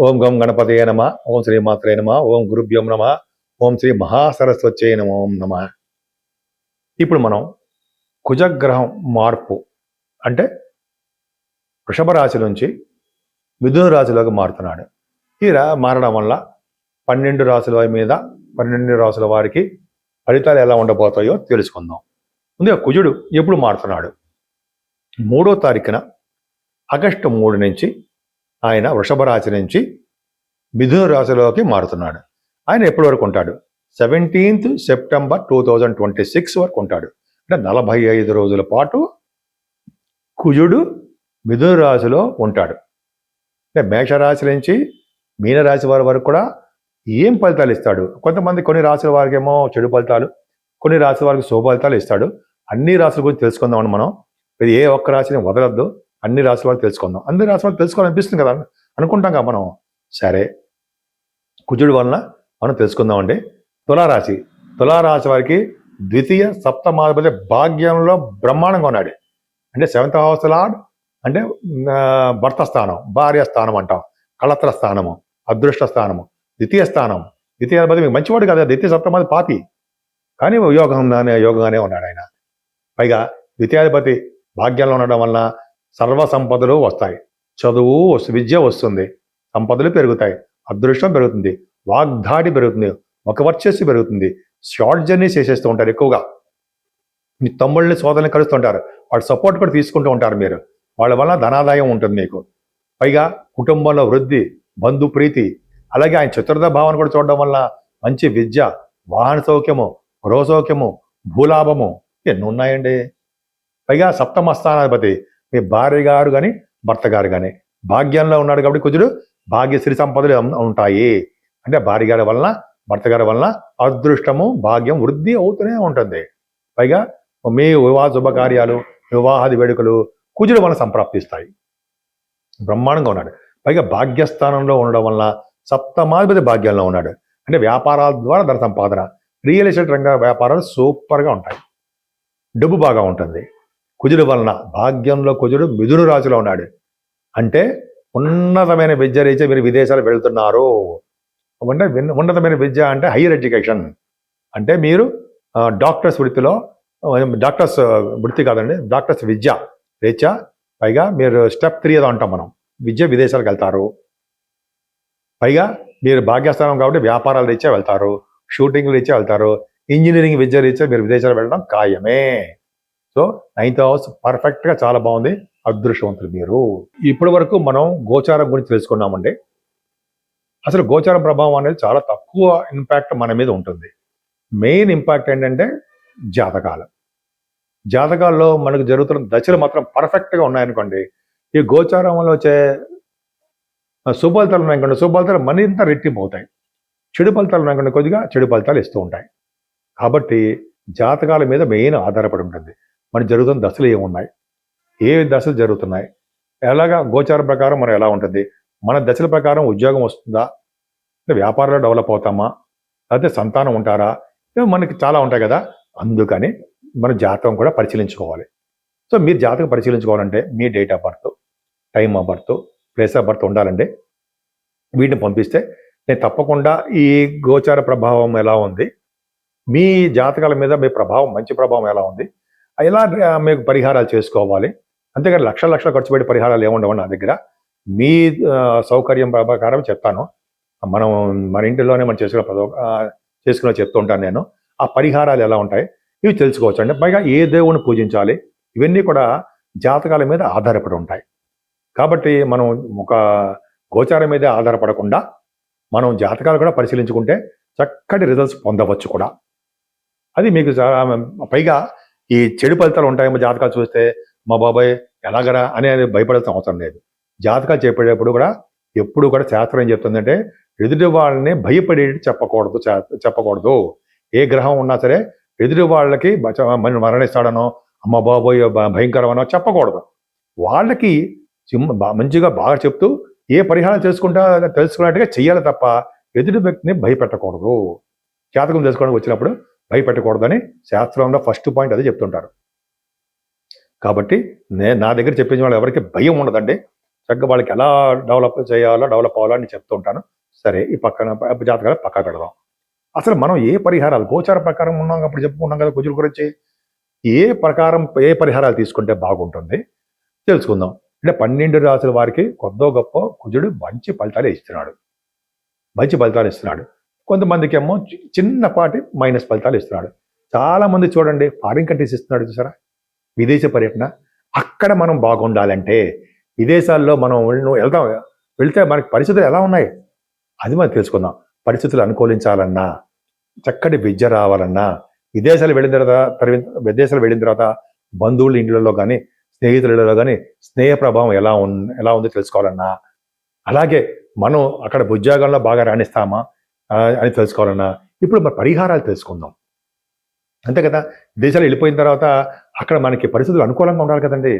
ఓం గం గణపతయే నమ, ఓం శ్రీ మాత్రే నమ, ఓం గురుభ్యం నమ, ఓం శ్రీ మహాసరస్వత్యై నమో నమ. ఇప్పుడు మనం కుజగ్రహం మార్పు అంటే వృషభ రాశి నుంచి మిథున రాశిలోకి మారుతున్నాడు. ఇలా మారడం వల్ల 12 రాశుల మీద 12 రాశుల వారికి ఫలితాలు ఎలా ఉండబోతాయో తెలుసుకుందాం. ముందుగా కుజుడు ఎప్పుడు మారుతున్నాడు? 3వ తారీఖున ఆగస్టు 3 నుంచి ఆయన వృషభ రాశి నుంచి మిథున రాశిలోకి మారుతున్నాడు. ఆయన ఎప్పటి వరకు ఉంటాడు? 17th సెప్టెంబర్ 2026 వరకు ఉంటాడు. అంటే 45 రోజుల పాటు కుజుడు మిథున రాశిలో ఉంటాడు. అంటే మేషరాశి నుంచి మీనరాశి వారి వరకు కూడా ఏం ఫలితాలు ఇస్తాడు? కొన్ని రాశుల వారికి ఏమో చెడు ఫలితాలు, కొన్ని రాశుల వారికి శుభ ఫలితాలు ఇస్తాడు. అన్ని రాశుల గురించి తెలుసుకుందామని మనం. ఇది ఏ ఒక్క రాశిని వదలద్దు, అన్ని రాశుల వారికి తెలుసుకుందాం. అన్ని రాశుల వారికి తెలుసుకోవాలనిపిస్తుంది కదా, అనుకుంటాం కదా మనం. సరే, కుజుడు వలన మనం తెలుసుకుందామండి. తులారాశి వారికి ద్వితీయ సప్తమాధిపతి భాగ్యంలో బ్రహ్మాండంగా ఉన్నాడు. అంటే 7th హౌస్ లార్డ్ అంటే భర్త స్థానం, భార్య స్థానం అంటాం, కళత్ర స్థానము, అదృష్ట స్థానము, ద్వితీయ స్థానం. ద్వితీయాధిపతి మీకు మంచివాడు కదా, ద్వితీయ సప్తమాది పాపి, కానీ యోగంగానే ఉన్నాడు ఆయన. పైగా ద్వితీయాధిపతి భాగ్యంలో ఉండడం వలన సర్వ సంపదలు వస్తాయి, చదువు విద్య వస్తుంది, సంపదలు పెరుగుతాయి, అదృష్టం పెరుగుతుంది, వాగ్దాటి పెరుగుతుంది, ఒక వర్చస్సు పెరుగుతుంది. షార్ట్ జర్నీ చేసేస్తూ ఉంటారు ఎక్కువగా. మీ తమ్ముళ్ళని సోదరుని కలుస్తుంటారు, వాళ్ళ సపోర్ట్ కూడా తీసుకుంటూ ఉంటారు మీరు. వాళ్ళ వల్ల ధనాదాయం ఉంటుంది మీకు. పైగా కుటుంబంలో వృద్ధి, బంధు ప్రీతి, అలాగే ఆయన చతుర్థ భావన కూడా చూడడం వల్ల మంచి విద్య, వాహన సౌఖ్యము, గృహ సౌఖ్యము, భూలాభము ఎన్ని ఉన్నాయండి. పైగా సప్తమ స్థానాధిపతి మీ భార్య గారు కానీ భర్త గారు కానీ భాగ్యంలో ఉన్నాడు కాబట్టి కుజుడు భాగ్య శ్రీ సంపదలు ఉంటాయి. అంటే భార్య గారి వలన భర్త గారి వలన అదృష్టము, భాగ్యం వృద్ధి అవుతూనే ఉంటుంది. పైగా మీ వివాహ శుభకార్యాలు, వివాహాది వేడుకలు కుజుడు వలన సంప్రాప్తిస్తాయి. బ్రహ్మాండంగా ఉన్నాడు. పైగా భాగ్యస్థానంలో ఉండడం వలన సప్తమాధిపతి భాగ్యంలో ఉన్నాడు. అంటే వ్యాపారాల ద్వారా ధన సంపాదన, రియల్ ఎస్టేట్ రంగ వ్యాపారాలు సూపర్గా ఉంటాయి, డబ్బు బాగా ఉంటుంది. కుజుడు వలన భాగ్యంలో కుజుడు మిథున రాశిలో ఉన్నాడు. అంటే ఉన్నతమైన విద్య రీత్యా మీరు విదేశాలు వెళ్తున్నారు. అంటే ఉన్నతమైన విద్య అంటే హైయర్ ఎడ్యుకేషన్. అంటే మీరు డాక్టర్స్ వృత్తి కాదండి, డాక్టర్స్ విద్య రీత్యా. పైగా మీరు స్టెప్ 3 ఏదో అంటాం మనం, విద్య విదేశాలకు వెళ్తారు. పైగా మీరు భాగ్యస్థానం కాబట్టి వ్యాపారాల రీత్యా వెళ్తారు, షూటింగ్ రీత్యా వెళ్తారు, ఇంజనీరింగ్ విద్య రీత్యా మీరు విదేశాలు వెళ్ళడం ఖాయమే. సో 9th హౌస్ పర్ఫెక్ట్గా చాలా బాగుంది, అదృష్టవంతులు మీరు. ఇప్పటి వరకు మనం గోచారం గురించి తెలుసుకున్నామండి. అసలు గోచారం ప్రభావం అనేది చాలా తక్కువ ఇంపాక్ట్ మన మీద ఉంటుంది. మెయిన్ ఇంపాక్ట్ ఏంటంటే జాతకాల్లో మనకు జరుగుతున్న దశలు మాత్రం పర్ఫెక్ట్గా ఉన్నాయనుకోండి, ఈ గోచారంలో వచ్చే శుభ ఫలితాలు ఉన్నాయనుకోండి, శుభ ఫలితాలు మరింత రెట్టింపు అవుతాయి. చెడు ఫలితాలు ఉన్నాయనుకోండి, కొద్దిగా చెడు ఫలితాలు ఇస్తూ ఉంటాయి. కాబట్టి జాతకాల మీద మెయిన్ ఆధారపడి ఉంటుంది. మనకు జరుగుతున్న దశలు ఏమున్నాయి, ఏ దశలు జరుగుతున్నాయి, ఎలాగా గోచారం ప్రకారం మనం ఎలా ఉంటుంది, మన దశల ప్రకారం ఉద్యోగం వస్తుందా, వ్యాపారంలో డెవలప్ అవుతామా, లేకపోతే సంతానం ఉంటారా, మనకి చాలా ఉంటాయి కదా. అందుకని మన జాతకం కూడా పరిశీలించుకోవాలి. సో మీరు జాతకం పరిశీలించుకోవాలంటే మీ date of birth, time of birth, place of birth ఉండాలండి. వీటిని పంపిస్తే నేను తప్పకుండా ఈ గోచార ప్రభావం ఎలా ఉంది, మీ జాతకాల మీద మీ ప్రభావం, మంచి ప్రభావం ఎలా ఉంది, ఎలా మీకు పరిహారాలు చేసుకోవాలి. అంతేగాని లక్షలు ఖర్చు పెట్టి పరిహారాలు ఏముండవు నా దగ్గర. మీ సౌకర్యం ప్రకారం చెప్తాను. మన ఇంటిలోనే మనం చేసుకునే చెప్తుంటాను నేను. ఆ పరిహారాలు ఎలా ఉంటాయి ఇవి తెలుసుకోవచ్చు అండి. పైగా ఏ దేవుని పూజించాలి, ఇవన్నీ కూడా జాతకాల మీద ఆధారపడి ఉంటాయి. కాబట్టి మనం ఒక గోచారం మీద ఆధారపడకుండా మనం జాతకాలు కూడా పరిశీలించుకుంటే చక్కటి రిజల్ట్స్ పొందవచ్చు కూడా. అది మీకు పైగా ఈ చెడు ఫలితాలు ఉంటాయేమో జాతకాలు చూస్తే, మా బాబాయ్ ఎలాగరా అనేది భయపడాల్సిన అవసరం లేదు. జాతకాలు చెప్పేటప్పుడు కూడా ఎప్పుడు కూడా శాస్త్రం ఏం చెప్తుందంటే, ఎదుటి వాళ్ళని భయపడి చెప్పకూడదు. ఏ గ్రహం ఉన్నా సరే ఎదుటి వాళ్ళకి మరణిస్తాడనో, అమ్మ బాబోయ్ భయంకరమనో చెప్పకూడదు. వాళ్ళకి మంచిగా బాగా చెప్తూ ఏ పరిహారం తెలుసుకున్నట్టుగా చెయ్యాలి తప్ప ఎదుటి వ్యక్తిని భయపెట్టకూడదు. జాతకం తెలుసుకోవడానికి వచ్చినప్పుడు భయపెట్టకూడదని శాస్త్రంలో ఫస్ట్ పాయింట్ అదే చెప్తుంటారు. కాబట్టి నా దగ్గర చెప్పించిన వాళ్ళు ఎవరికి భయం ఉండదండి. చక్కగా వాళ్ళకి ఎలా డెవలప్ అవ్వాలో అని చెప్తూ ఉంటాను. సరే, ఈ జాతకాలు పక్కా పెడదాం. అసలు మనం ఏ పరిహారాలు గోచార ప్రకారం ఉన్నాం, అప్పుడు చెప్పుకున్నాం కదా కుజుల గురించి. ఏ పరిహారాలు తీసుకుంటే బాగుంటుంది తెలుసుకుందాం. అంటే 12 రాసుల వారికి కొద్దో గొప్ప కుజుడు మంచి ఫలితాలు ఇస్తున్నాడు. కొంతమందికి ఏమో చిన్నపాటి మైనస్ ఫలితాలు ఇస్తున్నాడు. చాలా మంది చూడండి ఫారిన్ కంట్రీస్ ఇస్తున్నాడు చూసారా, విదేశీ పర్యటన. అక్కడ మనం బాగుండాలంటే విదేశాల్లో మనం వెళ్తే మనకి పరిస్థితులు ఎలా ఉన్నాయి అది మనం తెలుసుకుందాం. పరిస్థితులు అనుకూలించాలన్నా, చక్కటి విద్య రావాలన్నా, విదేశాలు వెళ్ళిన తర్వాత బంధువుల ఇండ్లలో కానీ స్నేహితుల ఇళ్లలో కానీ స్నేహ ప్రభావం ఎలా ఉందో తెలుసుకోవాలన్నా, అలాగే మనం అక్కడ ఉద్యోగాల్లో బాగా రాణిస్తామా అని తెలుసుకోవాలన్నా ఇప్పుడు మన పరిహారాలు తెలుసుకుందాం. అంతే కదా, విదేశాలు వెళ్ళిపోయిన తర్వాత అక్కడ మనకి పరిస్థితులు అనుకూలంగా ఉండాలి కదండి.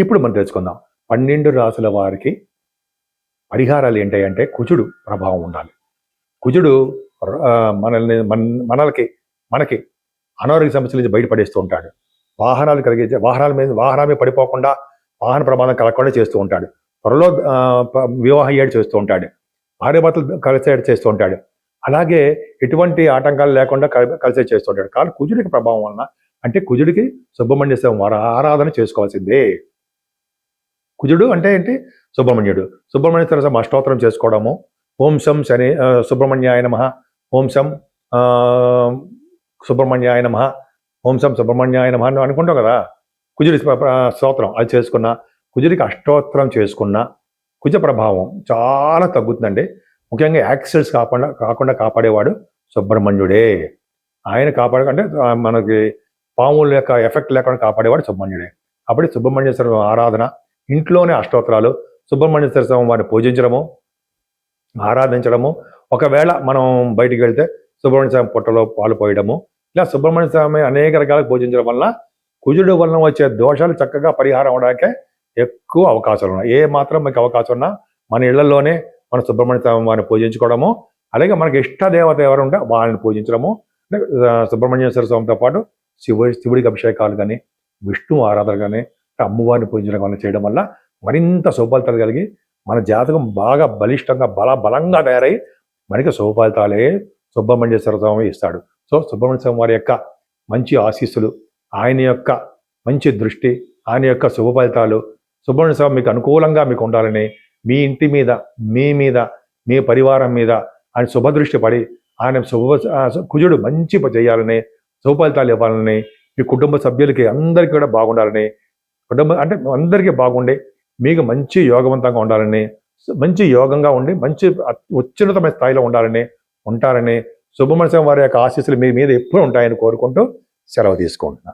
ఇప్పుడు మనం తెలుసుకుందాం 12 రాసుల వారికి పరిహారాలు ఏంటి అంటే కుజుడు ప్రభావం ఉండాలి. కుజుడు మనకి అనారోగ్య సమస్యల నుంచి బయటపడేస్తూ ఉంటాడు. వాహనాల మీద పడిపోకుండా వాహన ప్రమాదం కలగకుండా చేస్తూ ఉంటాడు. త్వరలో వివాహ ఏడు చేస్తూ ఉంటాడు. భార్యాభర్తలు కలిసేడు చేస్తూ ఉంటాడు. అలాగే ఎటువంటి ఆటంకాలు లేకుండా కలిసే చేస్తూ ఉంటాడు. కానీ కుజుడికి ప్రభావం వలన, అంటే కుజుడికి సుబ్రహ్మణ్య స్వామి వారి ఆరాధన చేసుకోవాల్సిందే. కుజుడు అంటే ఏంటి? సుబ్రహ్మణ్య స్వామి అష్టోత్తరం చేసుకోవడము, ఓం శం శని సుబ్రహ్మణ్యాయ నమః, ఓం శం సుబ్రహ్మణ్యాయ నమః, ఓం శం సుబ్రహ్మణ్యాయ నమః అని అనుకుంటాం కదా. కుజుడి స్తోత్రం అది చేసుకున్న, కుజుడికి అష్టోత్తరం చేసుకున్న కుజ ప్రభావం చాలా తగ్గుతుందండి. ముఖ్యంగా యాక్సిడెంట్స్ కాకుండా కాపాడేవాడు సుబ్రహ్మణ్యుడే. ఆయన అంటే మనకి పాముల యొక్క ఎఫెక్ట్ లేకుండా కాపాడేవాడు సుబ్రహ్మణ్యుడే. అప్పుడు సుబ్రహ్మణ్యేశ్వర ఆరాధన, ఇంట్లోనే అష్టోత్తరాలు, సుబ్రహ్మణ్యేశ్వర స్వామి వారిని పూజించడము, ఆరాధించడము. ఒకవేళ మనం బయటికి వెళ్తే సుబ్రహ్మణ్య స్వామి పుట్టలో పాలు పోయడము, ఇలా సుబ్రహ్మణ్య స్వామి అనేక రకాలకు పూజించడం వల్ల కుజుడు వలన వచ్చే దోషాలు చక్కగా పరిహారం అవడానికే ఎక్కువ అవకాశాలు ఉన్నాయి. ఏ మాత్రం మీకు అవకాశం ఉన్నా మన ఇళ్లలోనే మన సుబ్రహ్మణ్య స్వామి వారిని పూజించుకోవడము, అలాగే మనకి ఇష్ట దేవత ఎవరు ఉంటే వాళ్ళని పూజించడము. అంటే సుబ్రహ్మణ్యేశ్వర స్వామితో పాటు శివుడికి అభిషేకాలు కానీ, విష్ణు ఆరాధన కానీ, అమ్మవారిని పూజించడం వల్ల చేయడం వల్ల మరింత శుభఫలితాలు కలిగి మన జాతకం బాగా బలిష్టంగా బలంగా తయారై మనకి శుభఫలితాలే సుబ్రహ్మణ్యేశ్వర స్వామి ఇస్తాడు. సో సుబ్రహ్మణ్య స్వామి వారి యొక్క మంచి ఆశీస్సులు, ఆయన యొక్క మంచి దృష్టి, ఆయన యొక్క శుభ ఫలితాలు సుబ్రహ్మణ్య స్వామి మీకు అనుకూలంగా మీకు ఉండాలని, మీ ఇంటి మీద, మీ పరివారం మీద ఆయన శుభదృష్టి పడి ఆయన కుజుడు మంచి చేయాలని, శుభ ఫలితాలు ఇవ్వాలని, మీ కుటుంబ సభ్యులకి అందరికీ కూడా బాగుండాలని, అంటే అందరికీ బాగుండి మీకు మంచి యోగవంతంగా ఉండాలని, మంచి యోగంగా ఉండి మంచి అత్యున్నతమైన స్థాయిలో ఉంటారని సుబ్రహ్మణ్య స్వామి వారి యొక్క ఆశీస్సులు మీ మీద ఎప్పుడు ఉంటాయని కోరుకుంటూ సెలవు తీసుకుంటున్నా.